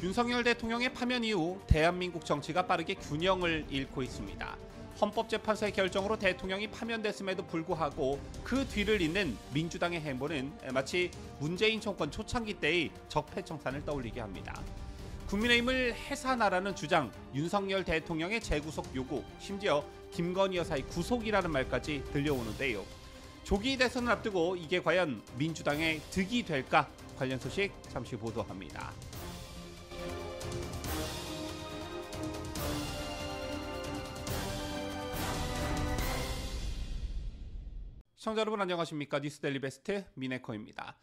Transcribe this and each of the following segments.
윤석열 대통령의 파면 이후 대한민국 정치가 빠르게 균형을 잃고 있습니다. 헌법재판소의 결정으로 대통령이 파면됐음에도 불구하고 그 뒤를 잇는 민주당의 행보는 마치 문재인 정권 초창기 때의 적폐청산을 떠올리게 합니다. 국민의힘을 해산하라는 주장, 윤석열 대통령의 재구속 요구, 심지어 김건희 여사의 구속이라는 말까지 들려오는데요. 조기 대선을 앞두고 이게 과연 민주당의 득이 될까? 관련 소식 잠시 보도합니다. 시청자 여러분 안녕하십니까? 뉴스데일리 베스트 미네커입니다.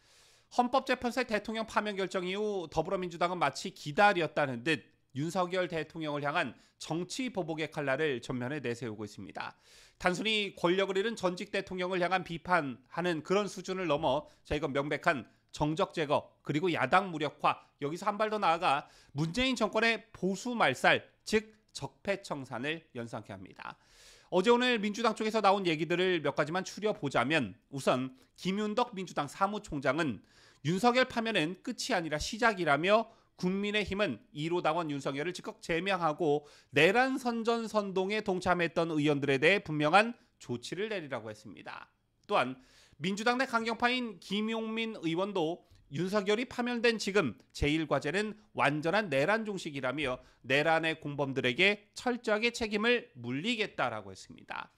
헌법재판소의 대통령 파면 결정 이후 더불어민주당은 마치 기다렸다는 듯 윤석열 대통령을 향한 정치 보복의 칼날을 전면에 내세우고 있습니다. 단순히 권력을 잃은 전직 대통령을 향한 비판하는 그런 수준을 넘어 이건 명백한 정적 제거 그리고 야당 무력화, 여기서 한 발 더 나아가 문재인 정권의 보수 말살, 즉 적폐청산을 연상케 합니다. 어제 오늘 민주당 쪽에서 나온 얘기들을 몇 가지만 추려보자면, 우선 김윤덕 민주당 사무총장은 윤석열 파면은 끝이 아니라 시작이라며 국민의힘은 1호 당원 윤석열을 즉각 제명하고 내란 선전선동에 동참했던 의원들에 대해 분명한 조치를 내리라고 했습니다. 또한 민주당 내 강경파인 김용민 의원도 윤석열이 파면된 지금 제1과제는 완전한 내란 종식이라며 내란의 공범들에게 철저하게 책임을 물리겠다라고 했습니다.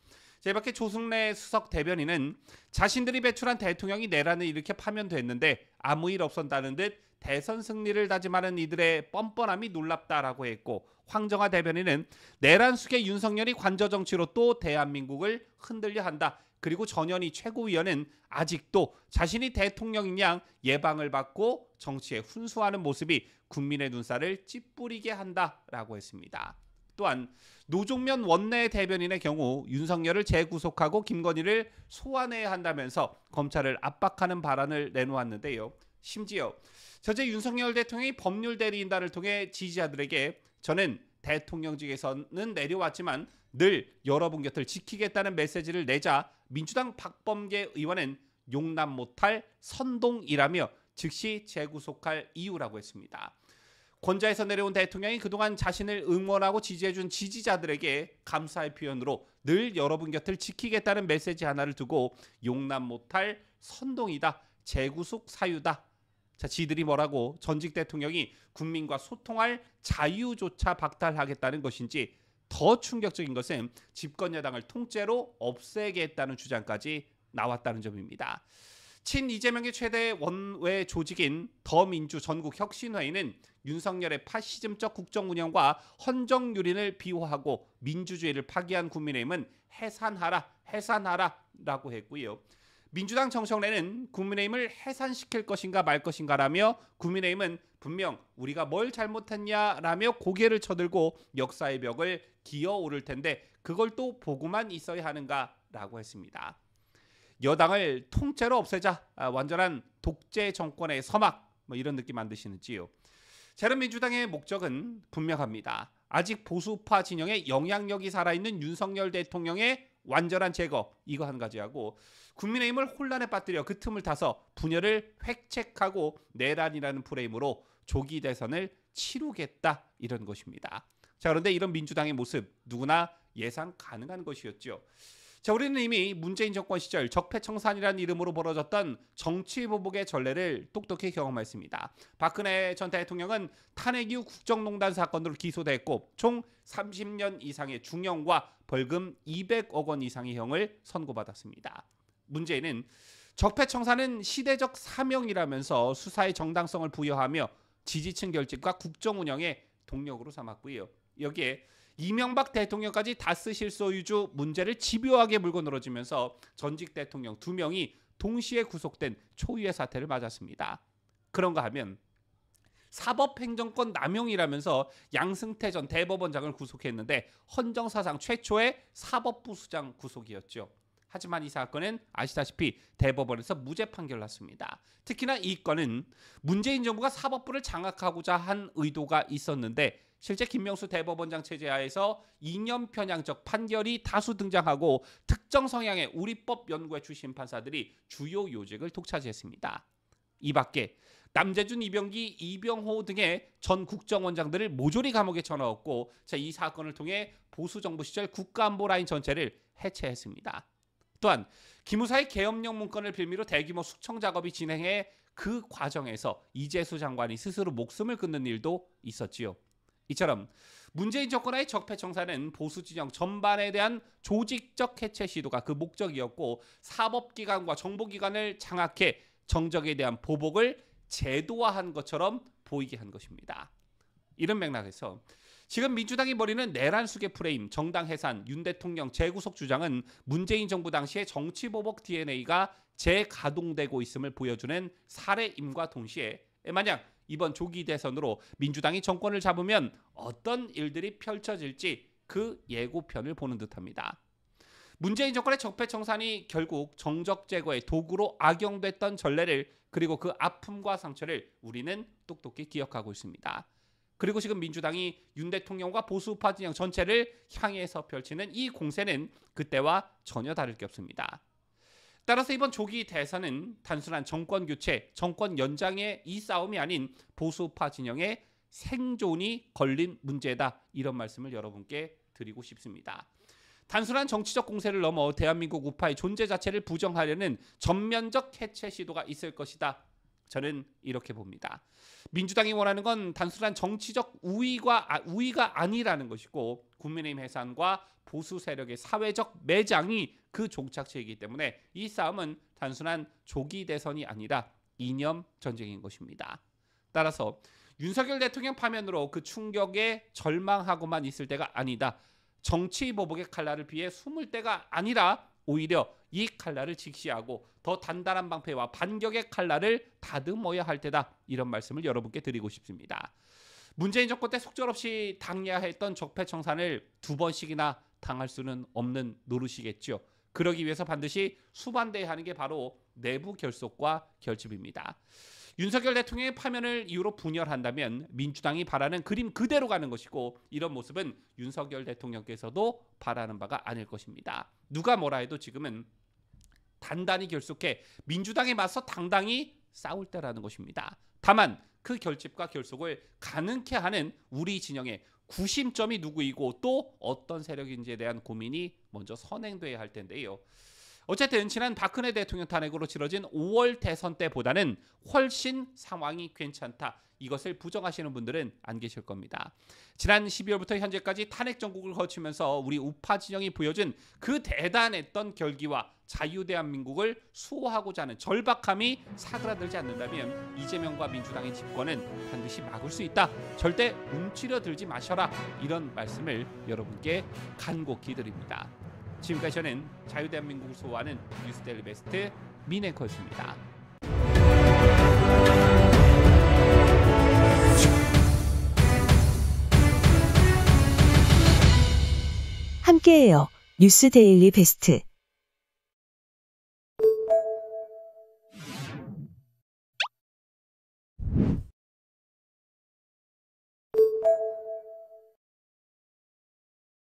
이 밖에 조승래 수석 대변인은 자신들이 배출한 대통령이 내란을 일으켜 파면됐는데 아무 일 없었다는 듯 대선 승리를 다짐하는 이들의 뻔뻔함이 놀랍다라고 했고, 황정화 대변인은 내란 숙의 윤석열이 관저 정치로 또 대한민국을 흔들려 한다. 그리고 전현희 최고위원은 아직도 자신이 대통령인 양 예방을 받고 정치에 훈수하는 모습이 국민의 눈살을 찌푸리게 한다라고 했습니다. 또한 노종면 원내 대변인의 경우 윤석열을 재구속하고 김건희를 소환해야 한다면서 검찰을 압박하는 발언을 내놓았는데요. 심지어 저제 윤석열 대통령이 법률 대리인단을 통해 지지자들에게 저는 대통령직에서는 내려왔지만 늘 여러분 곁을 지키겠다는 메시지를 내자 민주당 박범계 의원은 용납 못할 선동이라며 즉시 재구속할 이유라고 했습니다. 권좌에서 내려온 대통령이 그동안 자신을 응원하고 지지해준 지지자들에게 감사의 표현으로 늘 여러분 곁을 지키겠다는 메시지 하나를 두고 용납 못할 선동이다, 재구속 사유다. 자, 지들이 뭐라고 전직 대통령이 국민과 소통할 자유조차 박탈하겠다는 것인지, 더 충격적인 것은 집권 여당을 통째로 없애겠다는 주장까지 나왔다는 점입니다. 친 이재명의 최대 원외 조직인 더민주 전국혁신회의는 윤석열의 파시즘적 국정 운영과 헌정유린을 비호하고 민주주의를 파기한 국민의힘은 해산하라라고 했고요. 민주당 정청래는 국민의힘을 해산시킬 것인가 말 것인가라며 국민의힘은 분명 우리가 뭘 잘못했냐라며 고개를 쳐들고 역사의 벽을 기어오를 텐데 그걸 또 보고만 있어야 하는가라고 했습니다. 여당을 통째로 없애자, 완전한 독재 정권의 서막, 이런 느낌 안 드시는지요? 새른민주당의 목적은 분명합니다. 아직 보수파 진영의 영향력이 살아있는 윤석열 대통령의 완전한 제거, 이거 한 가지하고 국민의힘을 혼란에 빠뜨려 그 틈을 타서 분열을 획책하고 내란이라는 프레임으로 조기 대선을 치르겠다, 이런 것입니다. 자, 그런데 이런 민주당의 모습 누구나 예상 가능한 것이었죠. 자, 우리는 이미 문재인 정권 시절 적폐청산이라는 이름으로 벌어졌던 정치보복의 전례를 똑똑히 경험했습니다. 박근혜 전 대통령은 탄핵 이후 국정농단 사건으로 기소됐고 총 30년 이상의 중형과 벌금 200억 원 이상의 형을 선고받았습니다. 문재인은 적폐청산은 시대적 사명이라면서 수사의 정당성을 부여하며 지지층 결집과 국정 운영의 동력으로 삼았고요. 여기에 이명박 대통령까지 다스 실소유주 문제를 집요하게 물고 늘어지면서 전직 대통령 2명이 동시에 구속된 초유의 사태를 맞았습니다. 그런가 하면 사법행정권 남용이라면서 양승태 전 대법원장을 구속했는데 헌정사상 최초의 사법부 수장 구속이었죠. 하지만 이 사건은 아시다시피 대법원에서 무죄 판결 났습니다. 특히나 이 건은 문재인 정부가 사법부를 장악하고자 한 의도가 있었는데 실제 김명수 대법원장 체제 하에서 이념 편향적 판결이 다수 등장하고 특정 성향의 우리법 연구회 출신 판사들이 주요 요직을 독차지했습니다. 이 밖에 남재준, 이병기, 이병호 등의 전 국정원장들을 모조리 감옥에 쳐넣었고, 이 사건을 통해 보수 정부 시절 국가안보 라인 전체를 해체했습니다. 또한 기무사의 계엄령 문건을 빌미로 대규모 숙청 작업이 진행해 그 과정에서 이재수 장관이 스스로 목숨을 끊는 일도 있었지요. 이처럼 문재인 정권의 적폐청산은 보수 진영 전반에 대한 조직적 해체 시도가 그 목적이었고, 사법기관과 정보기관을 장악해 정적에 대한 보복을 제도화한 것처럼 보이게 한 것입니다. 이런 맥락에서 지금 민주당이 벌이는 내란숙의 프레임, 정당 해산, 윤 대통령 재구속 주장은 문재인 정부 당시의 정치보복 DNA가 재가동되고 있음을 보여주는 사례임과 동시에, 만약 이번 조기 대선으로 민주당이 정권을 잡으면 어떤 일들이 펼쳐질지 그 예고편을 보는 듯합니다. 문재인 정권의 적폐청산이 결국 정적 제거의 도구로 악용됐던 전례를, 그리고 그 아픔과 상처를 우리는 똑똑히 기억하고 있습니다. 그리고 지금 민주당이 윤 대통령과 보수우파 진영 전체를 향해서 펼치는 이 공세는 그때와 전혀 다를 게 없습니다. 따라서 이번 조기 대선은 단순한 정권 교체, 정권 연장의 이 싸움이 아닌 보수우파 진영의 생존이 걸린 문제다, 이런 말씀을 여러분께 드리고 싶습니다. 단순한 정치적 공세를 넘어 대한민국 우파의 존재 자체를 부정하려는 전면적 해체 시도가 있을 것이다, 저는 이렇게 봅니다. 민주당이 원하는 건 단순한 정치적 우위가 아니라는 것이고, 국민의힘 해산과 보수 세력의 사회적 매장이 그 종착지이기 때문에 이 싸움은 단순한 조기 대선이 아니라 이념 전쟁인 것입니다. 따라서 윤석열 대통령 파면으로 그 충격에 절망하고만 있을 때가 아니다. 정치 보복의 칼날을 피해 숨을 때가 아니라 오히려 이 칼날을 직시하고 더 단단한 방패와 반격의 칼날을 다듬어야 할 때다, 이런 말씀을 여러분께 드리고 싶습니다. 문재인 정권 때 속절없이 당해야 했던 적폐청산을 2번씩이나 당할 수는 없는 노릇이겠죠. 그러기 위해서 반드시 수반돼야 하는 게 바로 내부 결속과 결집입니다. 윤석열 대통령의 파면을 이유로 분열한다면 민주당이 바라는 그림 그대로 가는 것이고, 이런 모습은 윤석열 대통령께서도 바라는 바가 아닐 것입니다. 누가 뭐라 해도 지금은 단단히 결속해 민주당에 맞서 당당히 싸울 때라는 것입니다. 다만 그 결집과 결속을 가능케 하는 우리 진영의 구심점이 누구이고 또 어떤 세력인지에 대한 고민이 먼저 선행돼야 할 텐데요. 어쨌든 지난 박근혜 대통령 탄핵으로 치러진 5월 대선 때보다는 훨씬 상황이 괜찮다, 이것을 부정하시는 분들은 안 계실 겁니다. 지난 12월부터 현재까지 탄핵 정국을 거치면서 우리 우파 진영이 보여준 그 대단했던 결기와 자유대한민국을 수호하고자 하는 절박함이 사그라들지 않는다면 이재명과 민주당의 집권은 반드시 막을 수 있다. 절대 움츠려들지 마셔라, 이런 말씀을 여러분께 간곡히 드립니다. 지금까지 저는 자유대한민국을 수호하는 뉴스데일리 베스트 민앵커였습니다. 함께해요. 뉴스데일리 베스트.